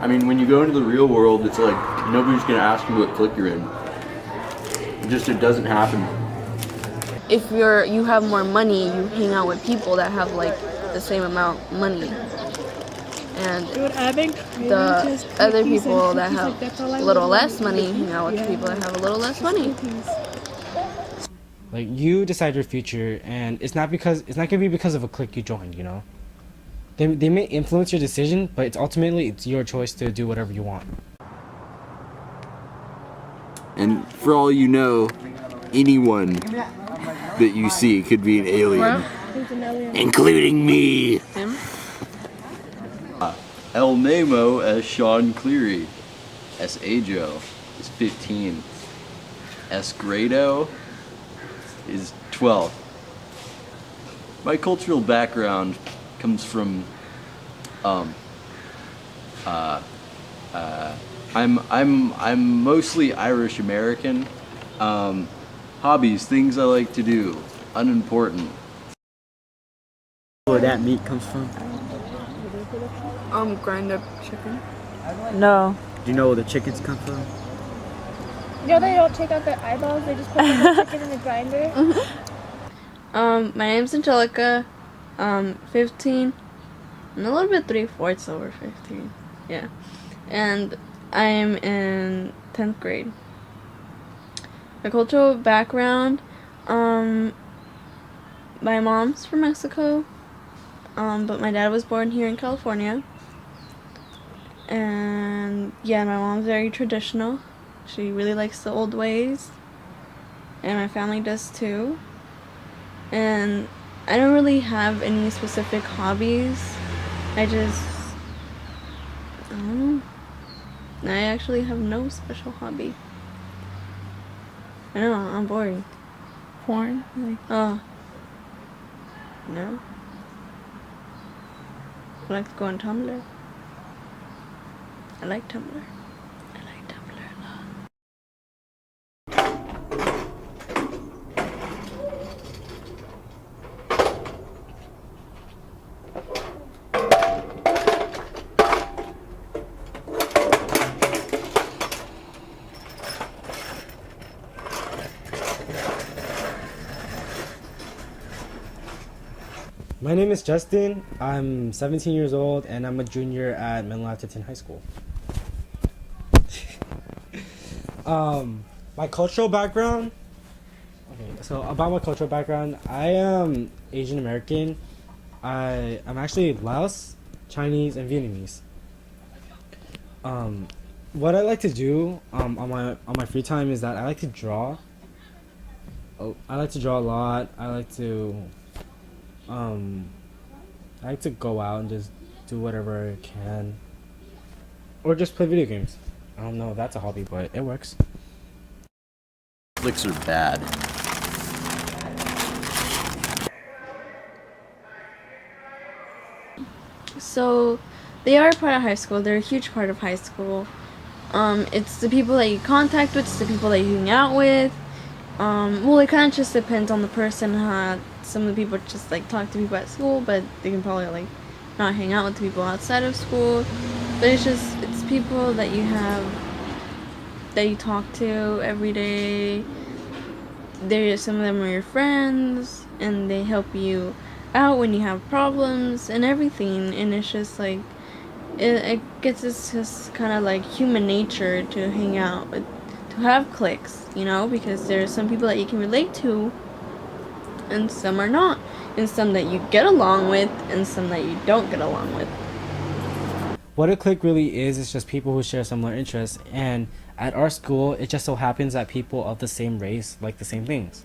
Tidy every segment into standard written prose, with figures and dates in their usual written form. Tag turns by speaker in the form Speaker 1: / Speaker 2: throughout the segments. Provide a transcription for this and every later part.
Speaker 1: I mean, when you go into the real world, it's like nobody's gonna ask you what clique you're in. It doesn't happen.
Speaker 2: If you have more money, you hang out with people that have like the same amount of money. And the other people that have a little less money hang out with people that have a little less money.
Speaker 3: Like, you decide your future, and it's not gonna be because of a clique you joined, you know? They may influence your decision, but it's your choice to do whatever you want.
Speaker 1: And for all you know, anyone that you see could be an alien. Including me!
Speaker 2: Him?
Speaker 1: El Nemo as Sean Cleary. S. Ajo is 15. S. Grado is 12. My cultural background comes from I'm mostly Irish American. Hobbies, things I like to do, unimportant.
Speaker 4: Where that meat comes from?
Speaker 2: Grind up chicken.
Speaker 5: No.
Speaker 4: Do you know where the chickens come from?
Speaker 6: No, they don't take out the eyeballs. They just put the chicken in the grinder.
Speaker 2: My name's Angelica. 15. I'm a little bit 3/4 over 15. Yeah. And I'm in 10th grade. My cultural background, my mom's from Mexico, but my dad was born here in California. And yeah, my mom's very traditional. She really likes the old ways. And my family does too. And I don't really have any specific hobbies. I don't know. I actually have no special hobby. I know, I'm boring.
Speaker 5: Porn? Like,
Speaker 2: Oh. No. I like to go on Tumblr. I like Tumblr. I like Tumblr a lot.
Speaker 3: My name is Justin. I'm 17 years old, and I'm a junior at Menlo Atherton High School. My cultural background. Okay, so about my cultural background, I am Asian American. I'm actually Laos, Chinese, and Vietnamese. What I like to do on my free time is that I like to draw. I like to draw a lot. I like to go out and just do whatever I can, or just play video games. I don't know if that's a hobby, but it works.
Speaker 1: Cliques are bad.
Speaker 2: So, they are part of high school. They're a huge part of high school. It's the people that you contact with, it's the people that you hang out with. Well, it kind of just depends on the person. Some of the people just like talk to people at school, but they can probably like not hang out with the people outside of school. But it's people that you talk to every day. Some of them are your friends, and they help you out when you have problems and everything. And it's just like it's just kind of like human nature to hang out with, to have cliques, you know, because there's some people that you can relate to, and some are not, and some that you get along with, and some that you don't get along with.
Speaker 3: What a clique really is just people who share similar interests, and at our school, it just so happens that people of the same race like the same things.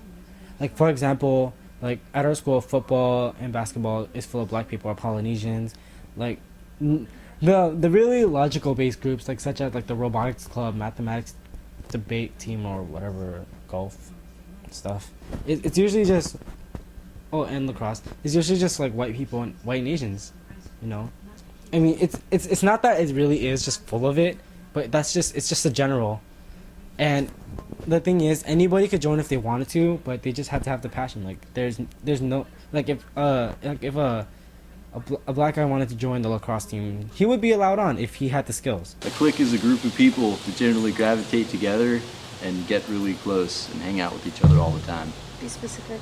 Speaker 3: Like, for example, like at our school, football and basketball is full of black people or Polynesians. Like, the really logical based groups, like such as like the robotics club, mathematics debate team, or whatever, golf stuff. It's usually just, and lacrosse. It's usually just like white people and white Asians, you know. I mean, it's not that it really is just full of it, but it's just a general. And the thing is, anybody could join if they wanted to, but they just have to have the passion. Like there's no, like if a black guy wanted to join the lacrosse team, he would be allowed on if he had the skills.
Speaker 1: A clique is a group of people that generally gravitate together and get really close and hang out with each other all the time.
Speaker 6: Be specific.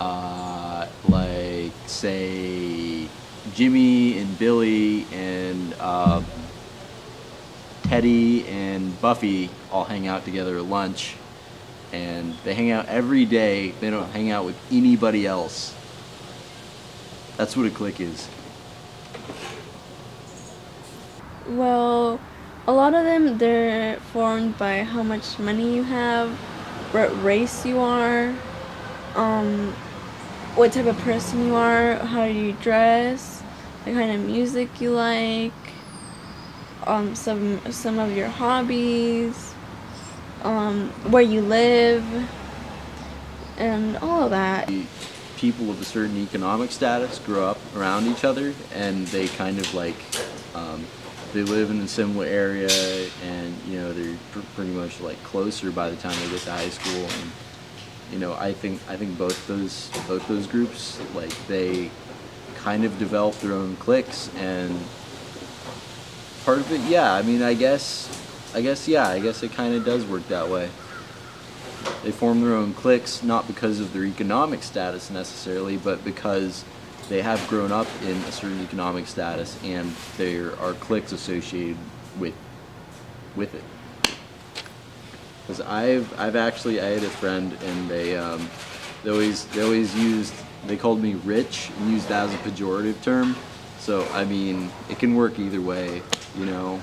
Speaker 1: Like, say, Jimmy and Billy and Teddy and Buffy all hang out together at lunch, and they hang out every day. They don't hang out with anybody else. That's what a clique is.
Speaker 2: Well, a lot of them, they're formed by how much money you have, what race you are, what type of person you are, how you dress, the kind of music you like, some of your hobbies, where you live, and all of that.
Speaker 1: People of a certain economic status grow up around each other, and they kind of like they live in a similar area, and you know they're pretty much like closer by the time they get to high school. And you know, I think both those groups, like, they kind of develop their own cliques, and part of it, yeah. I mean, I guess it kind of does work that way. They form their own cliques not because of their economic status necessarily, but because they have grown up in a certain economic status, and there are cliques associated with it. Because I had a friend, and they called me rich and used that as a pejorative term. So I mean, it can work either way, you know,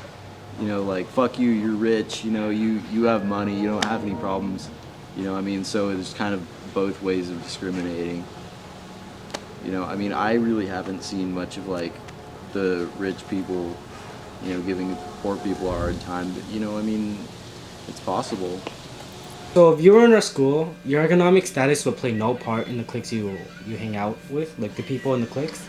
Speaker 1: like, fuck you, you're rich, you know, you have money, you don't have any problems, you know. I mean, so there's kind of both ways of discriminating. You know, I mean, I really haven't seen much of like the rich people, you know, giving poor people a hard time, but you know, I mean, it's possible.
Speaker 3: So if you were in our school, your economic status would play no part in the cliques you hang out with, like the people in the cliques.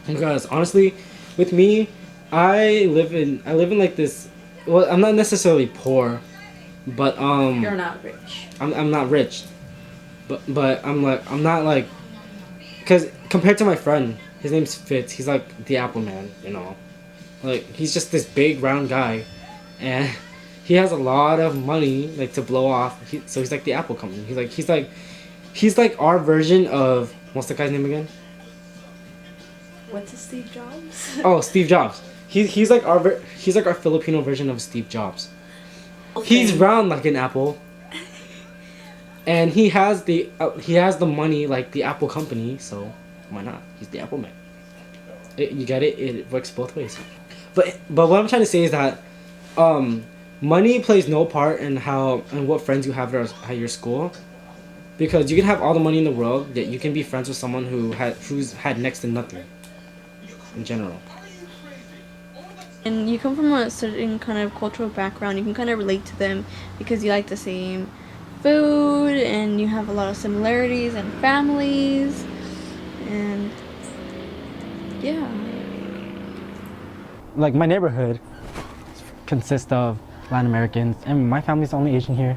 Speaker 3: Because honestly, with me, I live in like this. Well, I'm not necessarily poor, but
Speaker 5: You're not rich.
Speaker 3: I'm not rich, but I'm not like, because compared to my friend, his name's Fitz. He's like the Apple Man, you know, like he's just this big round guy, and he has a lot of money like to blow off. So he's like the Apple company. He's like our version of, what's the guy's name again?
Speaker 5: What's a Steve Jobs?
Speaker 3: Oh, Steve Jobs. He's like our Filipino version of Steve Jobs.
Speaker 5: Okay.
Speaker 3: He's round like an apple, and he has the money like the Apple company. So why not? He's the Apple Man. You get it? It works both ways. But what I'm trying to say is that money plays no part in what friends you have at your school, because you can have all the money in the world, yet you can be friends with someone who's had next to nothing in general.
Speaker 2: And you come from a certain kind of cultural background, you can kind of relate to them because you like the same food and you have a lot of similarities and families, and yeah.
Speaker 3: Like my neighborhood consists of Latin Americans, and my family's the only Asian here.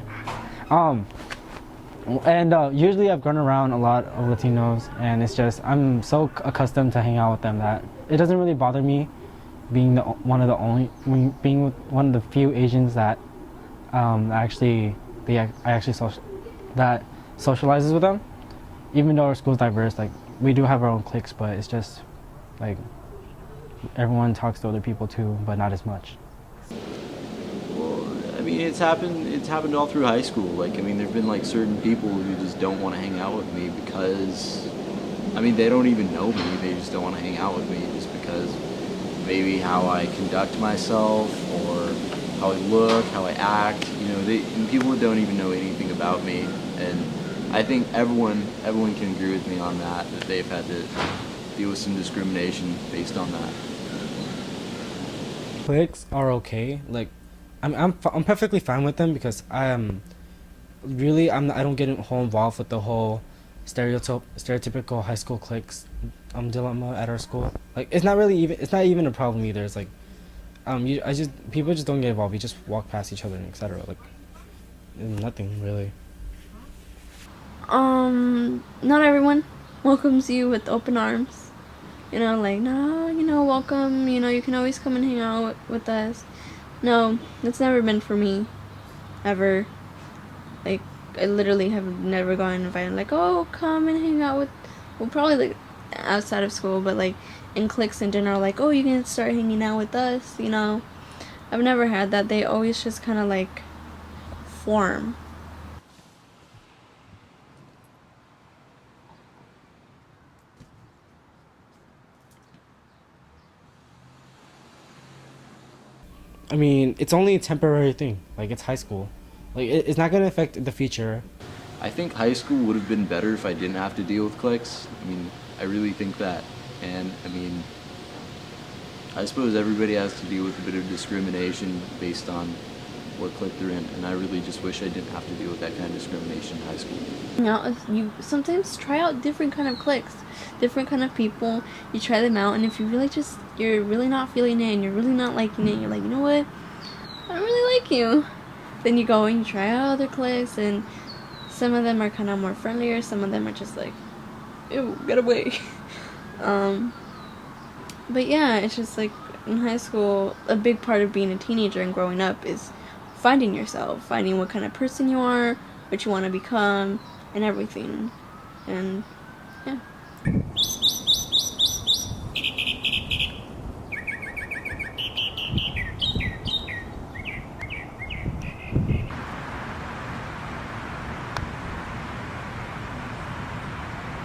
Speaker 3: Usually I've grown around a lot of Latinos, and it's just I'm so accustomed to hang out with them that it doesn't really bother me being one of the few Asians that that socializes with them. Even though our school's diverse, like we do have our own cliques, but it's just like everyone talks to other people too, but not as much.
Speaker 1: Well, I mean, it's happened all through high school. Like, I mean, there've been like certain people who just don't want to hang out with me because, I mean, they don't even know me. They just don't want to hang out with me just because maybe how I conduct myself or how I look, how I act. You know, and people that don't even know anything about me. And I think everyone can agree with me on that they've had to deal with some discrimination based on that.
Speaker 3: Cliques are okay. Like, I'm perfectly fine with them because I don't get whole involved with the whole stereotypical high school cliques dilemma at our school. Like, it's not even a problem either. It's like people just don't get involved. You just walk past each other and etc. Like, nothing really.
Speaker 2: Not everyone welcomes you with open arms. You know, like, no, you know, welcome, you know, you can always come and hang out with us. No, that's never been for me. Ever. Like, I literally have never gotten invited, like, oh, come and hang out with, well, probably, like, outside of school, but, like, in cliques in general, like, oh, you can start hanging out with us, you know. I've never had that. They always just kind of, like, form.
Speaker 3: I mean, it's only a temporary thing. Like, it's high school. Like, it's not gonna affect the future.
Speaker 1: I think high school would have been better if I didn't have to deal with cliques. I mean, I really think that. And, I mean, I suppose everybody has to deal with a bit of discrimination based on what clique they're in, and I really just wish I didn't have to deal with that kind of discrimination in high school.
Speaker 2: You know, you sometimes try out different kind of cliques, different kind of people. You try them out, and if you really just, you're really not feeling it, and you're really not liking it, you're like, you know what, I don't really like you. Then you go and you try out other cliques, and some of them are kind of more friendlier, some of them are just like, ew, get away. But yeah, it's just like in high school, a big part of being a teenager and growing up is finding yourself, finding what kind of person you are, what you want to become, and everything. And yeah.